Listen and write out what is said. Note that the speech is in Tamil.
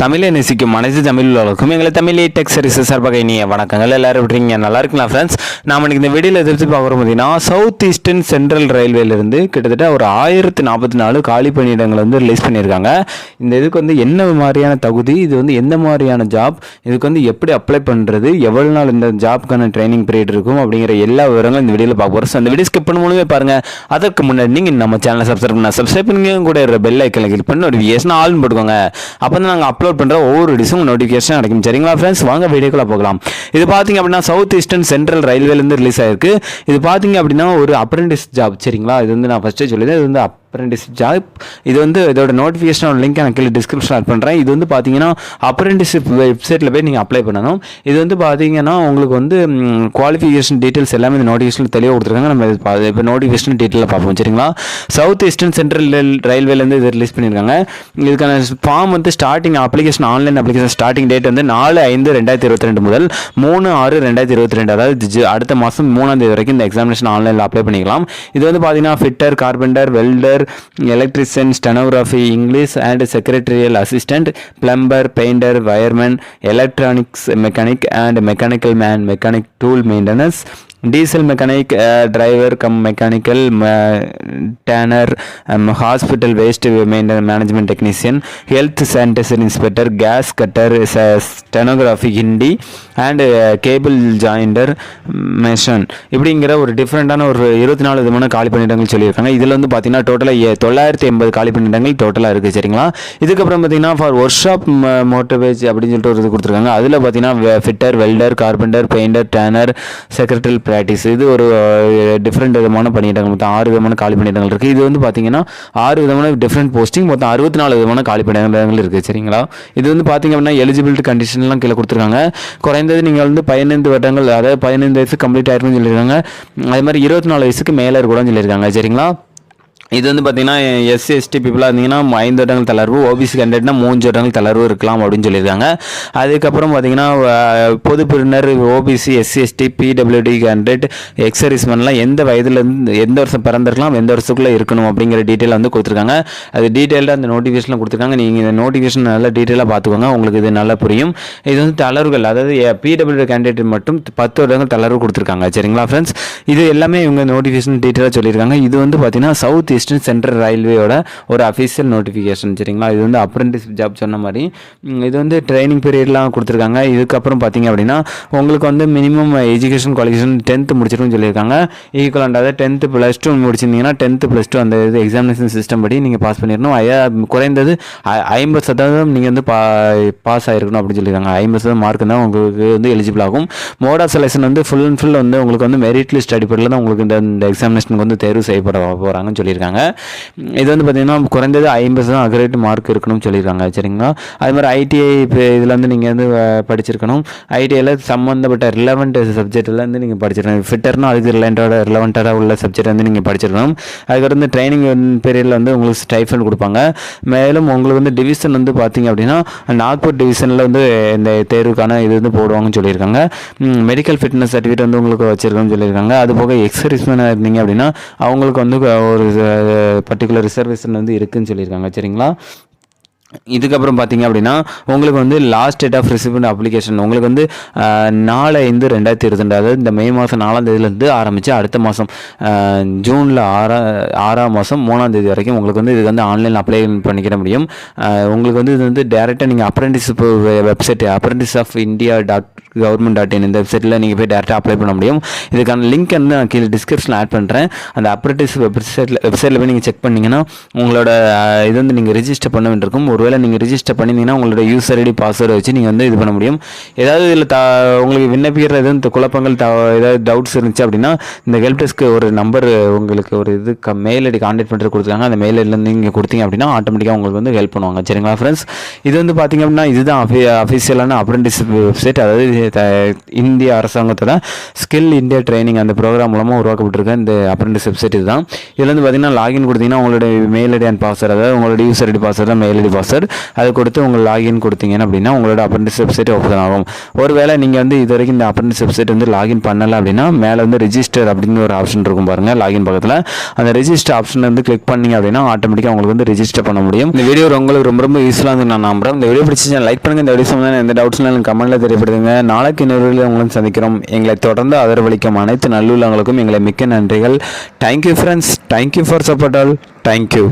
தமிழை நேசிக்கும் அனைத்து தமிழ் உள்ளவர்களுக்கும் எங்களை தமிழ் டெக் சர்வீசஸ் சார்பாக இனிய வணக்கங்கள். எல்லாரும் விட்டுறீங்க நல்லா இருக்கலாம் ஃப்ரெண்ட்ஸ். நாம் இன்னைக்கு இந்த வீடியோவில் எதிர்த்து பார்க்குறோம் பார்த்தீங்கன்னா சவுத் ஈஸ்டர்ன் சென்ட்ரல் ரயில்வேலேருந்து கிட்டத்தட்ட ஒரு 1044 காலி பணியிடங்கள் வந்து ரிலீஸ் பண்ணியிருக்காங்க. இந்த இதுக்கு வந்து என்ன மாதிரியான தகுதி, இது வந்து எந்த மாதிரியான ஜாப், இதுக்கு வந்து எப்படி அப்ளை பண்ணுறது, எவ்வளோ நாள் இந்த ஜாப்க்கான ட்ரைனிங் பீரியட் இருக்கும் அப்படிங்கிற எல்லா விவரங்களும் இந்த வீடியோவில் பார்க்க போகிறோம். ஸோ அந்த வீடியோ ஸ்கிப் பண்ண மூலமே பாருங்கள். அதற்கு முன்னாடி நீங்கள் நம்ம சேனலை சப்ஸ்கிரைப் பண்ணி கூட ஒரு பெல் ஐக்கனை கிளிக் பண்ணி நோட்டிஃபிகேஷன் ஆல்னு போட்டுக்கோங்க. அப்போ தான் நாங்கள் அப்லோட் பண்ணுற ஒவ்வொரு டிஸும் நோட்டிஃபிகேஷன் கிடைக்கும். சரிங்களா ஃப்ரெண்ட்ஸ், வாங்க வீடியோக்குள்ள போகலாம். இது பார்த்தீங்க அப்படின்னா சவுத் ஈஸ்டர்ன் சென்ட்ரல் ரயில்வேலேருந்து ரிலீஸ் ஆயிருக்கு. இது பார்த்தீங்க அப்படின்னா ஒரு அப்ரெண்டிஸ் ஜாப். சரிங்களா, இது வந்து நான் ஃபஸ்ட்டே சொல்லியிருந்தேன், இது வந்து அப்ரெண்டிஸ் ஜாப். இது வந்து இதோட நோட்டிஃபிகேஷன் லிங்க் நான் கீழே டிஸ்கிரிப்ஷன் ஆட் பண்ணுறேன். இது வந்து பார்த்தீங்கன்னா அப்ரெண்டிஸ்ஷிப் வெப்சைட்டில் போய் நீங்கள் அப்ளை பண்ணணும். இது வந்து பார்த்தீங்கன்னா உங்களுக்கு வந்து குவாலிஃபிகேஷன் டீட்டெயில்ஸ் எல்லாமே இந்த நோட்டிஃபிகேஷன் தெளிவாக கொடுத்துருக்காங்க. நம்ம இப்போ நோட்டிஃபிகேஷன் டீட்டெயிலில் பார்ப்போம். சரிங்களா, சவுத் ஈஸ்டர்ன் சென்ட்ரல் ரயில்வேலேருந்து இது ரிலீஸ் பண்ணியிருக்காங்க. இதுக்கான ஃபார்ம் வந்து starting application online application starting date வந்து 4/5/2022 முதல் 3/6/2022, அதாவது அடுத்த மாதம் 3ஆம் தேதி வரைக்கும் இந்த எக்ஸாமினேஷன் ஆன்லைனில் அப்ளை பண்ணிக்கலாம். இது வந்து பார்த்தீங்கன்னா fitter, carpenter, welder, Electrician, Stenography, English and Secretarial Assistant, Plumber, Painter, Wireman, Electronics Mechanic and Mechanical Man, Mechanic Tool Maintenance, Diesel Mechanic, Driver cum Mechanical, Tanner, Hospital Waste Management Technician, Health Sanitation Inspector, Gas Cutter, Stenography, Hindi and Cable Joiner, Mason. இப்படிங்கிற ஒரு டிஃப்ரெண்டான ஒரு 24 விதமான காலி பணியிடங்கள் சொல்லியிருக்காங்க. இதில் வந்து பார்த்தீங்கன்னா டோட்டலாக 980 காலி பணியிடங்கள் டோட்டலாக இருக்குது. சரிங்களா, இதுக்கப்புறம் பார்த்தீங்கன்னா ஃபார் ஒர்க் ஷாப் மோட்டர்வேஜ் அப்படின்னு சொல்லிட்டு ஒரு இது கொடுத்துருக்காங்க. அதில் பார்த்தீங்கன்னா fitter, welder, carpenter, painter, tanner, secretarial practice, இது ஒரு டிஃப்ரெண்ட் விதமான பணியிடங்கள். மொத்தம் 6 விதமான காலி பணியிடங்கள் இருக்குது. இது வந்து பார்த்தீங்கன்னா 6 விதமான டிஃப்ரெண்ட் போஸ்டிங், மொத்தம் 64 விதமான காலி பணியிடங்கள் இருக்குது. சரிங்களா, இது வந்து பார்த்தீங்க அப்படின்னா எலிஜிபிலிட்டி கண்டிஷன்லாம் கீழே கொடுத்துருக்காங்க. குறைந்தது நீங்கள் வந்து 15 வருடங்கள், அதாவது 15 வயசு கம்ப்ளீட் ஆயிருக்குன்னு சொல்லியிருக்காங்க. அதே மாதிரி 24 வயசுக்கு மேலே இருக்கக்கூடாதுன்னு சொல்லியிருக்காங்க. சரிங்களா, இது வந்து பார்த்தீங்கன்னா எஸ்சி எஸ்டி பீப்புளாக இருந்தீங்கன்னா 5 வருடங்கள் தளர்வு, ஓபிசி கேண்டிடேட்னா 3 வருடங்கள் தளர்வு இருக்கலாம் அப்படின்னு சொல்லியிருக்காங்க. அதுக்கப்புறம் பார்த்தீங்கன்னா பொது பிரிவினர், OBC, SC ST, PWD candidate, எக்ஸர்வீஸ்மென்லாம் எந்த வயதுலேருந்து எந்த வருஷம் பிறந்திருக்கலாம், எந்த வருஷத்துக்குள்ளே இருக்கணும் அப்படிங்கிற டீட்டெயில் வந்து கொடுத்துருக்காங்க. அது டீட்டெயிலாக அந்த நோட்டிஃபிகேஷனில் கொடுத்துருக்காங்க. நீங்கள் இந்த நோட்டிஃபிகேஷன் நல்லா டீட்டெயிலாக பார்த்துக்கோங்க, உங்களுக்கு இது நல்லா புரியும். இது வந்து தளர்வுகள், அதாவது பிடபிள்யூடி கேண்டிடேட் மட்டும் 10 வருடங்கள் தளர்வு கொடுத்துருக்காங்க. சரிங்களா ஃப்ரெண்ட்ஸ், இது எல்லாமே இவங்க நோட்டிஃபிகேஷன் டீட்டெயிலாக சொல்லியிருக்காங்க. இது வந்து பார்த்தீங்கன்னா சவுத் ஈஸ்டர்ன் சென்ட்ரல் ரயில்வேயோட ஒரு அஃபிஷியல் நோட்டிஃபிகேஷன். சரிங்களா, இது வந்து அப்ரெண்டிஸ் ஜாப் சொன்ன மாதிரி இது வந்து ட்ரைனிங் பீரியட்லாம் கொடுத்துருக்காங்க. இதுக்கப்புறம் பார்த்தீங்க அப்படின்னா உங்களுக்கு வந்து மினிமம் எஜுகேஷன் குவாலிஃபிகேஷன் 10th முடிச்சிருக்குன்னு சொல்லியிருக்காங்க. ஈக்குவலண்ட், அதாவது 10th +2 முடிச்சிருந்தீங்கன்னா 10th +2 அந்த இது எக்ஸாமினேஷன் சிஸ்டம் படி நீங்கள் பாஸ் பண்ணிடணும். குறைந்தது 50% நீங்கள் வந்து பாஸ் ஆகிருக்கணும் அப்படின்னு சொல்லியிருக்காங்க. 50% மார்க் தான் உங்களுக்கு வந்து எலிஜிபிள் ஆகும். மோட் ஆஃப் செலெக்ஷன் வந்து ஃபுல் அண்ட் ஃபுல் வந்து உங்களுக்கு வந்து மெரிட் லிஸ்ட் அடிப்படையில் தான் உங்களுக்கு இந்த எக்ஸாமினேஷனுக்கு வந்து தேர்வு செய்யப்பட போகிறாங்கன்னு சொல்லியிருக்காங்க. இது வந்து பார்த்தீங்கன்னா குறைந்தது 50% அக்ரேட் மார்க் இருக்கணும்னு சொல்லியிருக்காங்க. சரிங்களா, அது மாதிரி ஐடிஐ இதில் வந்து நீங்கள் வந்து படிச்சிருக்கணும். ஐடிஐயில் சம்மந்தப்பட்ட ரிலவெண்ட் சப்ஜெக்டில் வந்து நீங்கள் படிச்சிருக்கணும். ஃபிட்டர்னா அதுக்கு ரிலவெண்ட்டாக உள்ள சப்ஜெக்ட் வந்து நீங்கள் படிச்சிருக்கணும். அதுக்கப்புறம் வந்து ட்ரைனிங் பீரியடில் வந்து உங்களுக்கு ஸ்டைஃபண்ட் கொடுப்பாங்க. மேலும் உங்களுக்கு வந்து டிவிஷன் வந்து பார்த்தீங்க அப்படின்னா நாக்பூர் டிவிஷனில் வந்து இந்த தேர்வுக்கான இது வந்து போடுவாங்கன்னு சொல்லியிருக்காங்க. மெடிக்கல் ஃபிட்னஸ் சர்டிஃபிகேட் வந்து உங்களுக்கு வச்சிருக்கணும்னு சொல்லியிருக்காங்க. அது போக எக்ஸர்வீஸ்மேனாக இருந்தீங்க அப்படின்னா அவங்களுக்கு வந்து ஒரு பர்டிகுலர் ரிசர்வேஷன் வந்து இருக்குன்னு சொல்லியிருக்காங்க. சரிங்களா, இதுக்கப்புறம் பார்த்தீங்க அப்படின்னா உங்களுக்கு வந்து லாஸ்ட் டேட் ஆஃப் ரிசிப்மெண்ட் அப்ளிகேஷன் உங்களுக்கு வந்து 4/5/2022, அதாவது இந்த மே மாதம் 4ஆம் தேதியிலேருந்து ஆரம்பித்து அடுத்த மாதம் ஜூனில் 6ஆம் மாதம் 3ஆம் தேதி வரைக்கும் உங்களுக்கு வந்து இதுக்கு வந்து ஆன்லைனில் அப்ளை பண்ணிக்கிற முடியும். உங்களுக்கு வந்து இது வந்து டேரெக்டாக நீங்கள் apprentice website apprentices of India.government.in இந்த வெப்சைட்டில் நீங்கள் போய் டேரெக்டாக அப்ளை பண்ண முடியும். இதுக்கான லிங்க் வந்து நான் கீழே டிஸ்கிரிப்ஷனில் ஆட் பண்ணுறேன். அந்த அப்ரெண்டிஸ் வெப்சைட்டில் போய் நீங்கள் செக் பண்ணிங்கன்னா உங்களோட இது வந்து நீங்கள் ரிஜிஸ்டர் பண்ண வேண்டியிருக்கும். ஒருவேளை நீங்கள் ரிஜிஸ்டர் பண்ணிங்கன்னா உங்களோட யூசர் ஐடி பாஸ்வேர்டை வச்சு நீங்கள் வந்து இது பண்ண முடியும். ஏதாவது இதில் உங்களுக்கு விண்ணப்பிக்கிற எதுவும் குழப்பங்கள் ஏதாவது டவுட்ஸ் இருந்துச்சு அப்படின்னா இந்த ஹெல்ப் டெஸ்க்கு ஒரு நம்பர் உங்களுக்கு ஒரு இது மெயில் ஐடி கான்டாக்ட் பண்ணுறது கொடுத்துருக்காங்க. அந்த மெயில் ஐடியில் நீங்கள் கொடுத்தீங்க அப்படின்னா ஆட்டோமேட்டிக்காக உங்களுக்கு வந்து ஹெல்ப் பண்ணுவாங்க. சரிங்களா ஃப்ரெண்ட்ஸ், இது வந்து பார்த்தீங்க அப்படின்னா இதுதான் அஃபிஷியலான அப்ரெண்டிஸ் வெப்சைட், அதாவது இந்திய அரசாங்கத்தோட ஸ்கில் இந்தியா ட்ரைனிங் அந்த ப்ரோக்ராம் மூலமாக உருவாக்கப்பட்டிருக்க இந்த அப்ரெண்டிஸ் வெப்சைட் இதுதான். இதில் வந்து பார்த்தீங்கன்னா லாகின் கொடுத்தீங்கன்னா உங்களுடைய மெயில் ஐடி அண்ட் பாஸ்வேர்டு, அதாவது உங்களோட user ID password mail ID password அதை கொடுத்து உங்கள் லாகின் கொடுத்தீங்கன்னா அப்படின்னா உங்களோட அப்ரெண்டிஸ் வெப்சைட் ஓப்பன் ஆகும். ஒருவேளை நீங்கள் வந்து இது வரைக்கும் இந்த அப்ரெண்டிஸ் வெப்சைட் வந்து லாகின் பண்ணலை அப்படின்னா மேலே வந்து ரெஜிஸ்டர் அப்படின்னு ஒரு ஆப்ஷன் இருக்கும் பாருங்கள் லாகின் பக்கத்தில். அந்த ரெஜிஸ்டர் ஆப்ஷன் வந்து கிளிக் பண்ணிங்க அப்படின்னா ஆட்டோமேட்டிக்காக உங்களுக்கு வந்து ரெஜிஸ்டர் பண்ண முடியும். இந்த வீடியோ உங்களுக்கு ரொம்ப ரொம்ப யூஸ்ஃபுல்லாக இருந்து நான் நம்புறேன். இந்த வீடியோ பிடிச்சி லைக் பண்ணுங்கள். இந்த வீடியோ சம்பந்தமான எந்த டவுட்ஸ்னாலும் கமெண்ட்டில் தெரியப்படுத்துங்க. நாளைக்கு இன்னொரு வீடியோவில் உங்களை சந்திக்கிறோம். எங்களை தொடர்ந்து ஆதரவளிக்கும் அனைத்து நல்லுள்ளவங்களுக்கும் எங்களை மிக்க நன்றிகள். Thank you friends. Thank you for support all. Thank you.